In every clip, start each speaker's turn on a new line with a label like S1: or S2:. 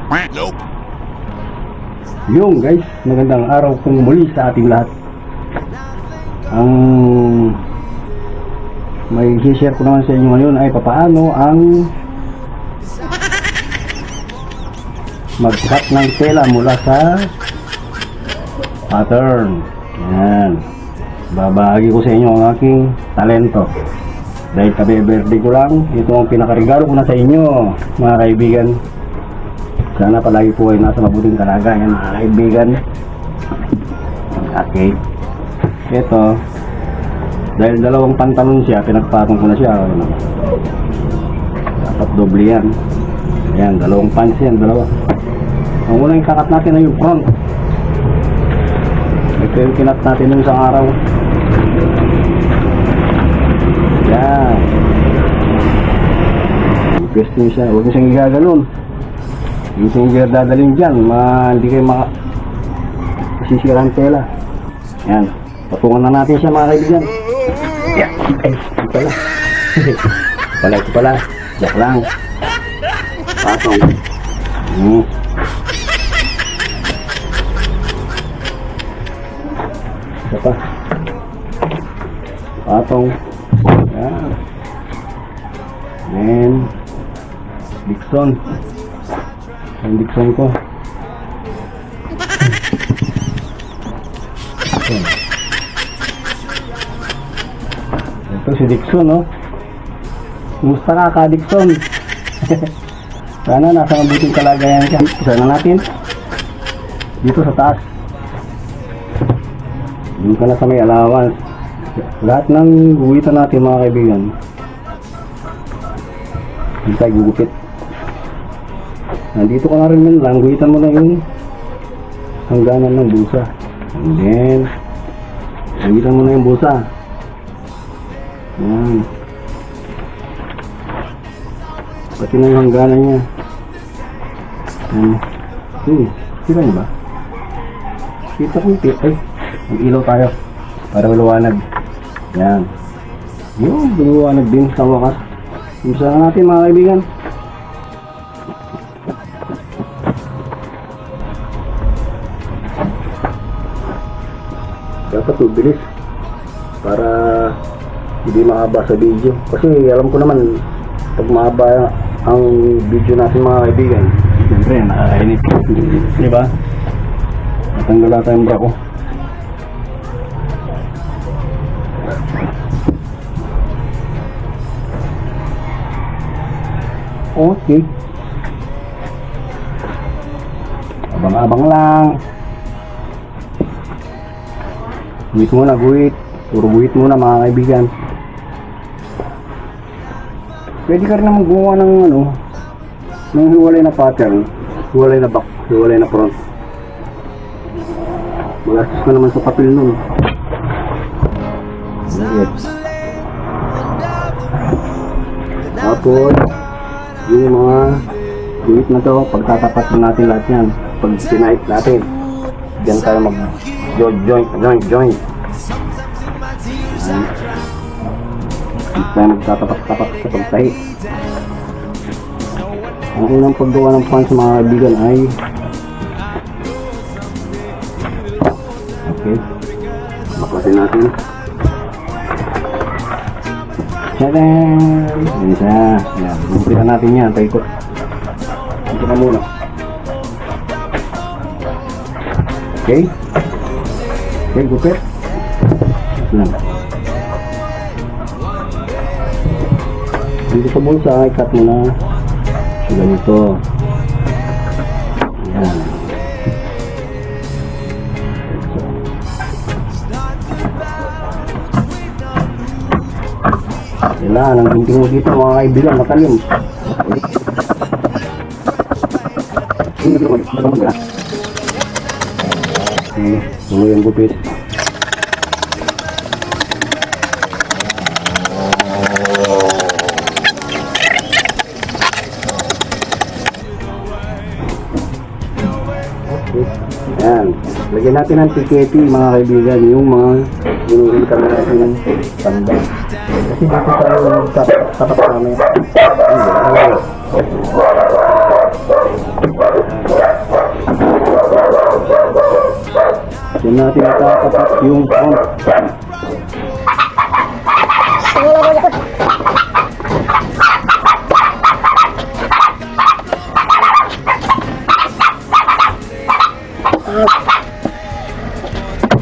S1: Nope.
S2: Yung guys, magandang araw kong muli sa ating lahat. Ang may share ko naman sa inyo ngayon ay papaano ang mag-cut ng tela mula sa pattern. Yan, babahagi ko sa inyo ang aking talento. Dahil kabe-birthday ko lang, ito ang pinakaregalo ko na sa inyo mga kaibigan. Sana palagi po ay nasa mabuting kalagayan mga kaibigan. Okay, ito dahil dalawang pantalon siya, pinagpatong ko na siya. Dapat doble yan. Ayan, dalawang pants yan, dalawa. Ang unang kakat natin ay yung front. Ito yung kinat natin ng isang araw. Yan, best nyo siya, huwag nyo siyang igagalon. Yung singer dadalhin dyan, hindi kayo masisira ang tela. Yan, patungan na natin siya mga kaibigan. Yan, ay, ito pala, jak lang. Patong. Ito pa. Patong. Yan. And Dixon. Ang Dixon ko. Ito si Dixon, no? Kumusta ka, Dixon? Sana nasa mabuting kalagayan siya. Sana natin dito sa taas. Doon ka na sa may allowance. Lahat ng guwitan natin mga kaibigan, hindi tayo gugupit. Nandito ka na rin man lang, guhitan mo na yung hangganan ng busa. And then, guhitan mo na yung busa. Yan. Pati na yung hangganan niya. Kita niyo ba? Kita ko yung ay, mag-ilaw tayo para maluwanag. Yan. Yung luwanag din sa wakas. Umpisa na natin mga kaibigan. Dapat bilis para hindi mahaba sa video, kasi alam ko naman pag mahaba ang video natin mga kaibigan, siyempre nakakainit, diba? Natanggal natin yung bra ko. Okay, abang-abang lang. Guhit muna, guhit. Puro guhit muna mga kaibigan. Pwede ka rin naman gumawa ng ng hiwalay na pattern, hiwalay na back, hiwalay na front. Magastos ka naman sa papel nun. Tapos yung mga guhit na to, pagtatapat na natin lahat yan. Pag pinait natin, diyan tayo mag joint. Hindi tayo magtatapak-tapak sa pagtahi. Ang unang paggawa ng pants mga kaibigan ay okay, baklasin natin. Tadaan! Yan siya. Yan, bumpitan natin yan. Paikot. Ito na muna. Okay, gupit. Lang. Dito sa bulsa, i-cut mo na. So, ganito. Yan. Kailangan ang gunting mo dito mga kaibigan, matalim. Okay, tuloy ang gupit. Yan, lagyan natin ng tiketi mga kaibigan, yung mga ginuhitan natin ng tanda. Kasi dito tayo tapat namin. Yan natin itatapat yung front.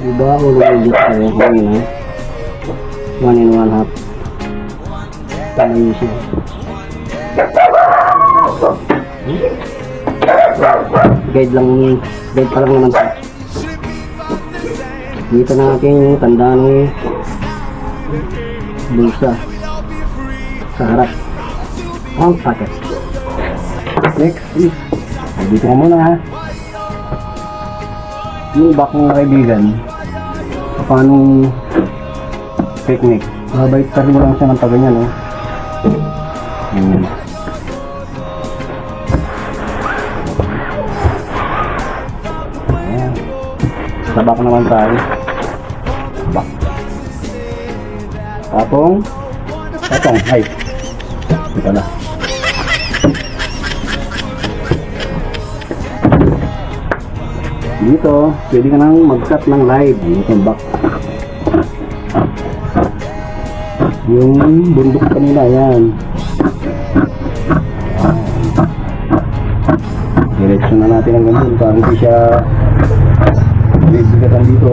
S2: Diba ako nag-edit ko ngayon ha? 1 and 1 half. Tama yun siya. Guide lang, guide pa lang naman siya. Dito natin yung tanda ng bulsa sa harap. Ang packet. Next is, dito ka muna ha. Yung back ng kaibigan, paano technique? Mabait pa rin mo lang siya ng paganyan, no? Ayan. Ayan. Sa back naman tayo. Back. Tapong. Ay. Ito na. Dito, pwede ka nang mag-cut ng live. Dito, back. Yung bundok kanina, yan. Diretso na natin ang ganun para hindi siya bibigatan dito.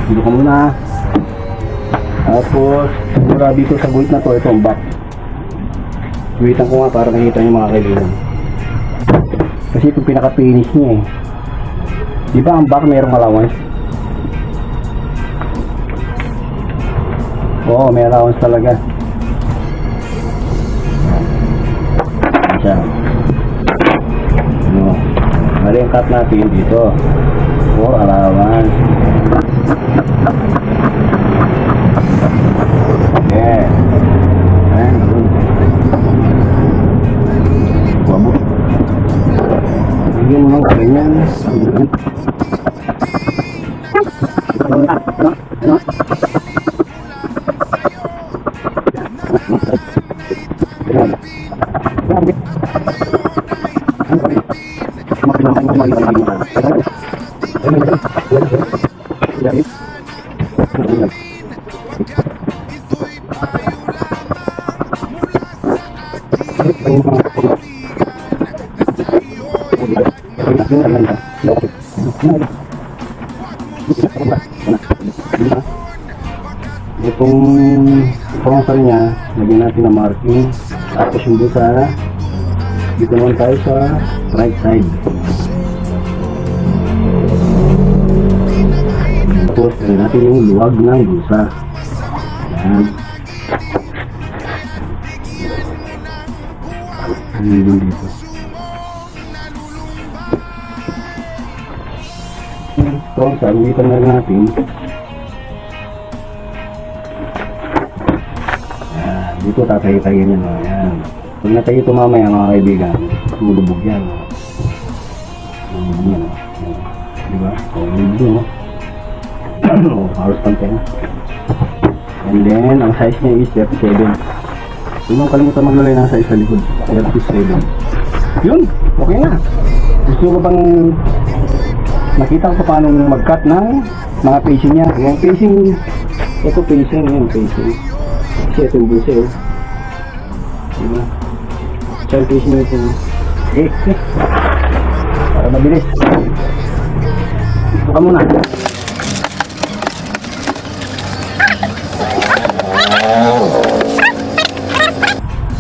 S2: Dito ka muna. Tapos, mula dito sa guhit na to, ito ang back. Guhitan ko nga para nakita nyo mga kaibigan. Kasi ito pinaka-finish niya eh. Diba ang back mayroong allowance? Oo, may allowance talaga. Siya. Ano? Mali ang cut natin dito. For allowance. Okay. Ayan. Wabo. Bigyan mo ng ganyan. Itong sponsor niya, lagyan natin na marking. Tapos yung busa, dito naman tayo sa right side. Tapos lagyan natin yung luwag ng busa. Ayan. Ayan din dito. Sponsor, dito na natin. Dito tatayo-tayo yan, ayan. Pag natayo ito mamaya mga kaibigan, lumulubog yan. Lumulubog yan, diba? Lumulubog, no? Halos pantay na. And then, ang size niya is 37. Huwag mong kalimutan maglalay ng size sa likod. 37. Yun, okay na. Gusto ko bang nakita ko paano mag-cut ng mga pacing niya. Yung pacing, ito pacing, yan pacing. Kasi ito yung bulsa eh. Diba? Child pacing na ito. Para mabilis. Buka muna.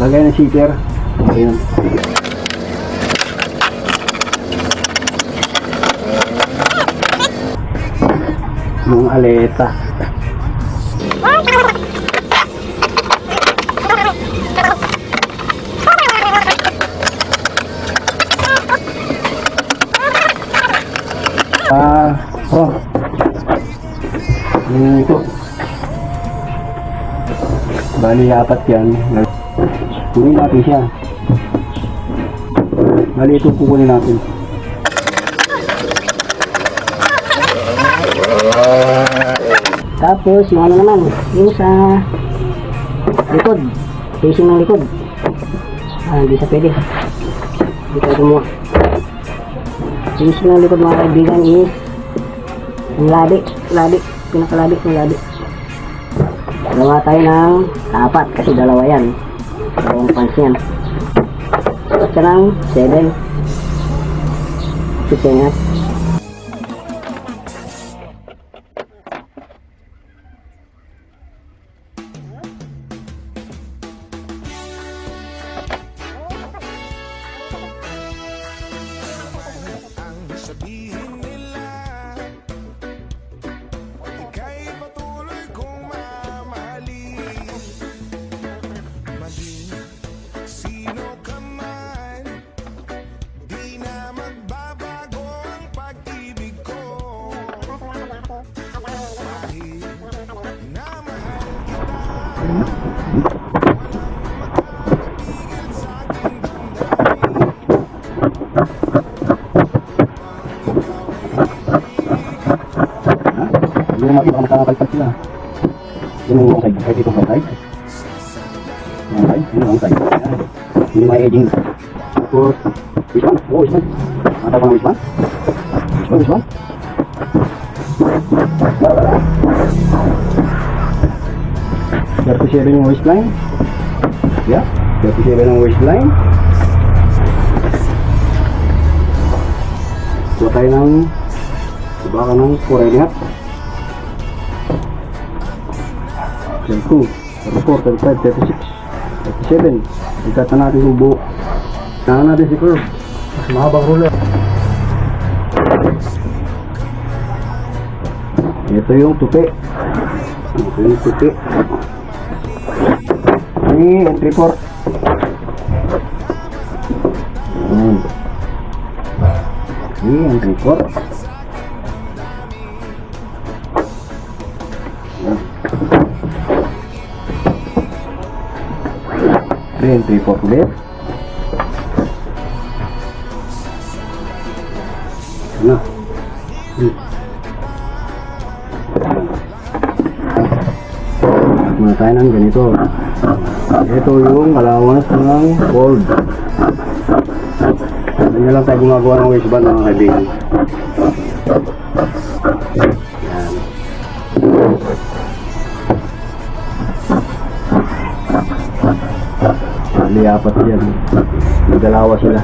S2: Lagay ng seater. Ayan. Yung aleta. Ito. Bali, apat yan. Kunin natin siya. Bali, ito kukunin natin.
S1: Tapos, yung ano naman, yung sa likod. Facing ng likod. Hindi sa pwede. Hindi tayo gumawa. Facing ng likod mga kaibigan is Yung labi, pinakalabi ng labi. Gawa tayo ng 4 kasi dalawa yan. Dalawang pants yan. Basta ng 7. Chicken at
S3: Sabihin nila ika'y patuloy kong mamahalin. Maging sino ka man, di na magbabago ang pag-ibig ko. Kahit na mahal kita, tigil sa aking
S2: Hindi mo makita kung nakakalipat sila. Yun yung wrong side. Kahit ito wrong side. Wrong side. Yun yung wrong side. Yan. Hindi may edging. Tapos, which one? Oh, which one? Mata pa ng which one? Which one? Which one? 37 yung waistline. Yeah. 37 yung waistline. Kuha tayo ng iba ka ng 4.5. 32, 34, 35, 36, 37. Igkata natin yung buo. Saan natin si curve. Mas mahabang ruler. Ito yung tupi. Ito yung tupi. Ini entry port. Ini entry port. Entry port ulit. Ano? Muna tayo ng ganito. Ito yung allowance ng fold. Ganyan lang tayo gumagawa ng waistband mga kaibigan. Yan. Liapat yan. Nagdalawa sila.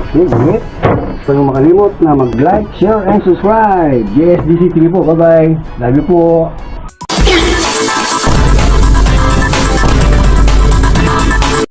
S2: Okay, gumit. Huwag nyo makalimot na mag-like, share, and subscribe. JSDC TV po. Bye-bye. Love you po.